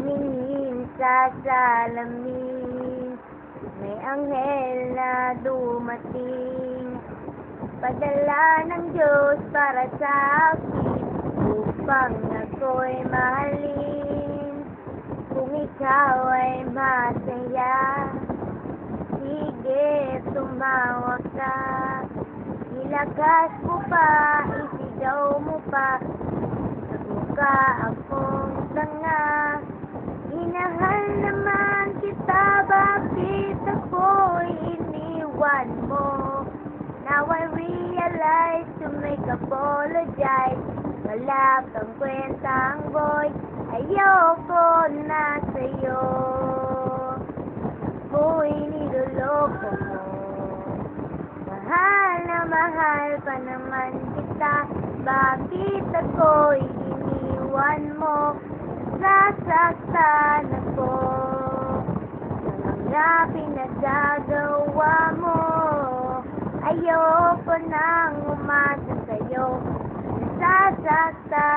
Tumingin sa salamin, may anghel na dumating, padala ng Diyos para sa akin, upang ako'y mahalin. Kung ikaw ay masaya, sige, tumawa ka. Ilakas mo pa, isigaw mo pa, nagmukha akong tanga. Inahal naman kita, bakit ako'y iniwan mo? Now I realize to make apologize. Wala kang kwentang boy, ayoko na sa'yo. Ako'y niloloko mo. Mahal na mahal pa naman kita, bakit ako'y iniwan mo? Nasasaktan ako sa mga pinagagawa mo. Ayoko nang umasa sa'yo, nasasaktan